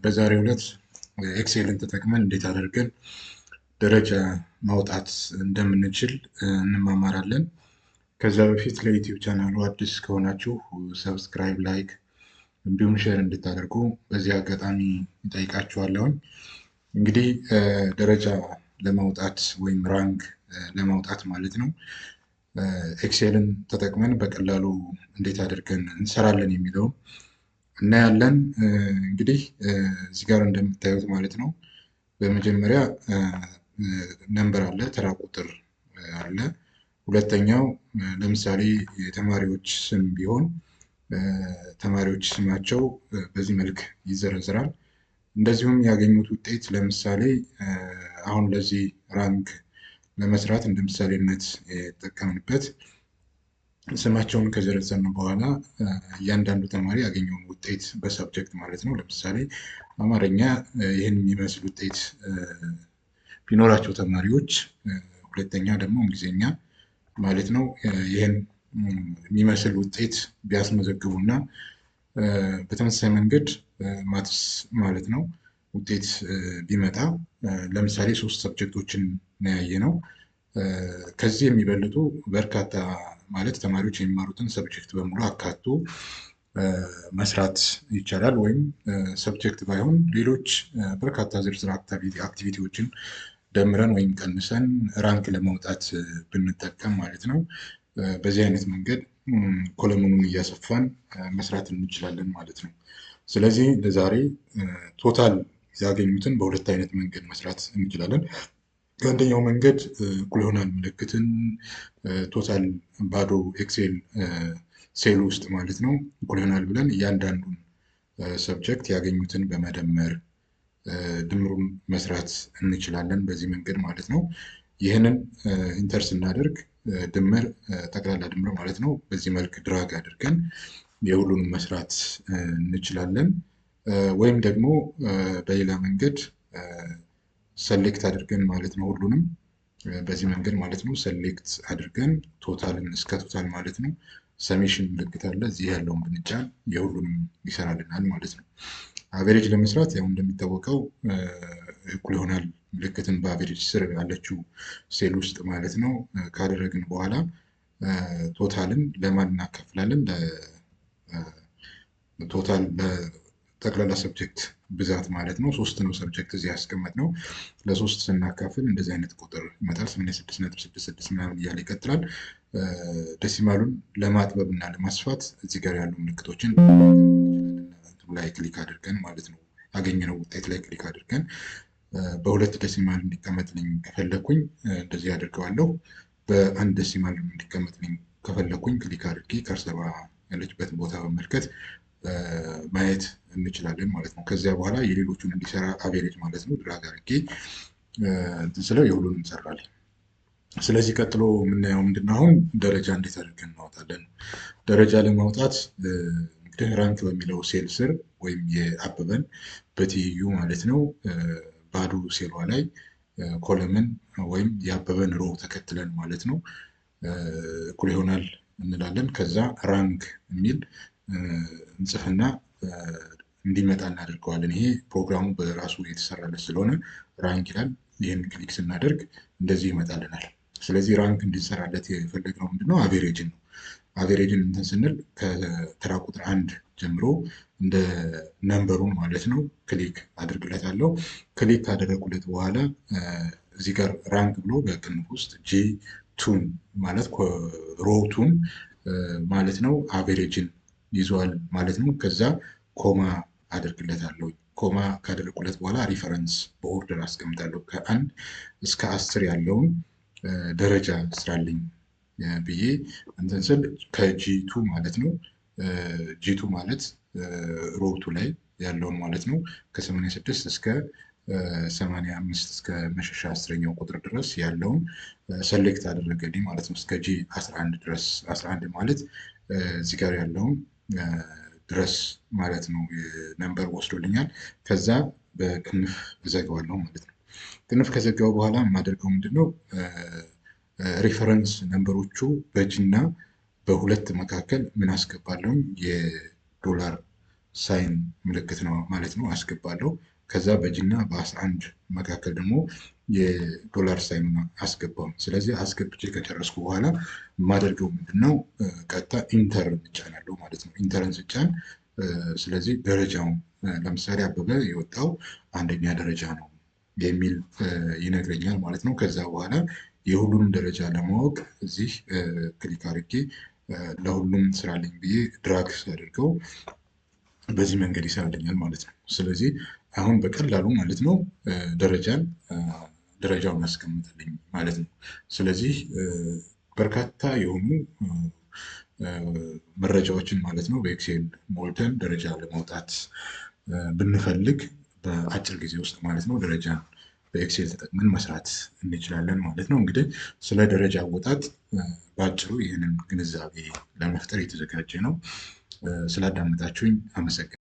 በዛሬው ዕለት ኤክሴልን ተጠቅመን እንዴት አድርገን ደረጃ ማውጣት እንደምንችል እንማማራለን። ከዛ በፊት ለዩቲዩብ ቻናሉ አዲስ ከሆናችሁ ሰብስክራይብ፣ ላይክ እንዲሁም ሼር እንድታደርጉ በዚህ አጋጣሚ እጠይቃችኋለሁኝ። እንግዲህ ደረጃ ለማውጣት ወይም ራንክ ለማውጣት ማለት ነው ኤክሴልን ተጠቅመን በቀላሉ እንዴት አድርገን እንሰራለን የሚለውን እናያለን። እንግዲህ እዚህ ጋር እንደምታዩት ማለት ነው በመጀመሪያ ነምበር አለ፣ ተራ ቁጥር አለ። ሁለተኛው ለምሳሌ የተማሪዎች ስም ቢሆን ተማሪዎች ስማቸው በዚህ መልክ ይዘረዝራል። እንደዚሁም ያገኙት ውጤት ለምሳሌ አሁን ለዚህ ራንክ ለመስራት እንደ ምሳሌነት የተጠቀምንበት ስማቸውን ከዘረዘርን በኋላ እያንዳንዱ ተማሪ ያገኘውን ውጤት በሰብጀክት ማለት ነው። ለምሳሌ አማርኛ ይህን የሚመስል ውጤት ቢኖራቸው ተማሪዎች፣ ሁለተኛ ደግሞ እንግሊዝኛ ማለት ነው ይህን የሚመስል ውጤት ቢያስመዘግቡና በተመሳሳይ መንገድ ማትስ ማለት ነው ውጤት ቢመጣ ለምሳሌ 3 ሰብጀክቶችን ያየ ነው። ከዚህ የሚበልጡ በርካታ ማለት ተማሪዎች የሚማሩትን ሰብጀክት በሙሉ አካቶ መስራት ይቻላል። ወይም ሰብጀክት ባይሆን ሌሎች በርካታ ዝርዝር አክቲቪቲዎችን ደምረን ወይም ቀንሰን ራንክ ለማውጣት ብንጠቀም ማለት ነው በዚህ አይነት መንገድ ኮለሙኑን እያሰፋን መስራት እንችላለን ማለት ነው። ስለዚህ ለዛሬ ቶታል ያገኙትን በሁለት አይነት መንገድ መስራት እንችላለን። አንደኛው መንገድ እኩል ይሆናል ምልክትን ቶታል ባዶ ኤክሴል ሴል ውስጥ ማለት ነው እኩል ይሆናል ብለን እያንዳንዱን ሰብጀክት ያገኙትን በመደመር ድምሩን መስራት እንችላለን በዚህ መንገድ ማለት ነው። ይህንን ኢንተር ስናደርግ ድምር ጠቅላላ ድምር ማለት ነው በዚህ መልክ ድራግ አድርገን የሁሉንም መስራት እንችላለን። ወይም ደግሞ በሌላ መንገድ ሰሌክት አድርገን ማለት ነው ሁሉንም በዚህ መንገድ ማለት ነው ሰሌክት አድርገን ቶታልን እስከ ቶታል ማለት ነው ሰሜሽን ምልክት አለ እዚህ ያለውን ብንጫን የሁሉንም ይሰራልናል ማለት ነው። አቬሬጅ ለመስራት ያው እንደሚታወቀው እኩል ይሆናል ምልክትን በአቬሬጅ ስር ያለችው ሴል ውስጥ ማለት ነው ካደረግን በኋላ ቶታልን ለማን እናካፍላለን? ቶታል ጠቅላላ ሰብጀክት ብዛት ማለት ነው። 3 ነው ሰብጀክት እዚህ ያስቀመጥነው። ለ3 ስናካፍል እንደዚህ አይነት ቁጥር ይመጣል። 86.66 ምናምን እያለ ይቀጥላል። ደሲማሉን ለማጥበብ እና ለማስፋት እዚህ ጋር ያሉ ምልክቶችን ላይ ክሊክ አድርገን ማለት ነው ያገኘነው ውጤት ላይ ክሊክ አድርገን በ2 ደሲማል እንዲቀመጥልኝ ከፈለኩኝ እንደዚህ አድርገዋለሁ። በ1 ደሲማል እንዲቀመጥልኝ ከፈለኩኝ ክሊክ አድርጌ ከርሰሯ ያለችበት ቦታ በመልከት ማየት እንችላለን ማለት ነው። ከዚያ በኋላ የሌሎቹን እንዲሰራ አቬሬጅ ማለት ነው ድራግ አድርጌ ስለው የሁሉንም እንሰራለን። ስለዚህ ቀጥሎ የምናየው ምንድነው? አሁን ደረጃ እንዴት አድርገን እናወጣለን? ደረጃ ለማውጣት እንግዲህ ራንክ በሚለው ሴል ስር ወይም የአበበን በትይዩ ማለት ነው ባዶ ሴሏ ላይ ኮለምን ወይም የአበበን ሮ ተከትለን ማለት ነው እኩል ይሆናል እንላለን። ከዛ ራንክ የሚል እንጽፍና እንዲመጣ እናደርገዋለን። ይሄ ፕሮግራሙ በራሱ የተሰራለት ስለሆነ ራንክ ይላል። ይህን ክሊክ ስናደርግ እንደዚህ ይመጣልናል። ስለዚህ ራንክ እንዲሰራለት የፈለግነው ምንድነው? አቬሬጅን ነው። አቬሬጅን እንትን ስንል ከተራ ቁጥር 1 ጀምሮ እንደ ነምበሩን ማለት ነው ክሊክ አድርግለታለሁ። ክሊክ ካደረጉለት በኋላ እዚህ ጋር ራንክ ብሎ በቅንፍ ውስጥ ጂ2 ማለት ሮቱን ማለት ነው አቬሬጅን ይዟል ማለት ነው። ከዛ ኮማ አድርግለታለሁ። ኮማ ካደረጉለት በኋላ ሪፈረንስ በኦርደር አስቀምጣለሁ። ከ1 እስከ 10 ያለውን ደረጃ ስራልኝ ብዬ እንትን ስል ከጂ2 ማለት ነው ጂ2 ማለት ሮቱ ላይ ያለውን ማለት ነው ከ86 እስከ 85 እስከ መሸሻ 10ኛው ቁጥር ድረስ ያለውን ሰሌክት አደረገልኝ ማለት ነው። እስከ ጂ11 ድረስ 11 ማለት እዚህ ጋር ያለውን ድረስ ማለት ነው ነምበር ወስዶልኛል። ከዛ በቅንፍ እዘጋዋለሁ ማለት ነው። ቅንፍ ከዘጋው በኋላ የማደርገው ምንድነው? ሪፈረንስ ነምበሮቹ በጂ እና በ2 መካከል ምን አስገባለሁ? የዶላር ሳይን ምልክት ነው ማለት ነው አስገባለሁ። ከዛ በጂና በ11 መካከል ደግሞ የዶላር ሳይኑን አስገባው። ስለዚህ አስገብቼ ከጨረስኩ በኋላ የማደርገው ምንድነው ቀጥታ ኢንተር እጫናለሁ ማለት ነው። ኢንተርን ስጫን ስለዚህ ደረጃውን ለምሳሌ አበበ የወጣው አንደኛ ደረጃ ነው የሚል ይነግረኛል ማለት ነው። ከዛ በኋላ የሁሉንም ደረጃ ለማወቅ እዚህ ክሊክ አድርጌ ለሁሉም ስራልኝ ብዬ ድራግ አድርገው በዚህ መንገድ ይሰራልኛል ማለት ነው። ስለዚህ አሁን በቀላሉ ማለት ነው ደረጃውን ያስቀምጥልኝ ማለት ነው። ስለዚህ በርካታ የሆኑ መረጃዎችን ማለት ነው በኤክሴል ሞልተን ደረጃ ለማውጣት ብንፈልግ በአጭር ጊዜ ውስጥ ማለት ነው ደረጃ በኤክሴል ተጠቅመን መስራት እንችላለን ማለት ነው። እንግዲህ ስለ ደረጃ አወጣጥ በአጭሩ ይህንን ግንዛቤ ለመፍጠር የተዘጋጀ ነው። ስላዳመጣችሁኝ አመሰግናለሁ።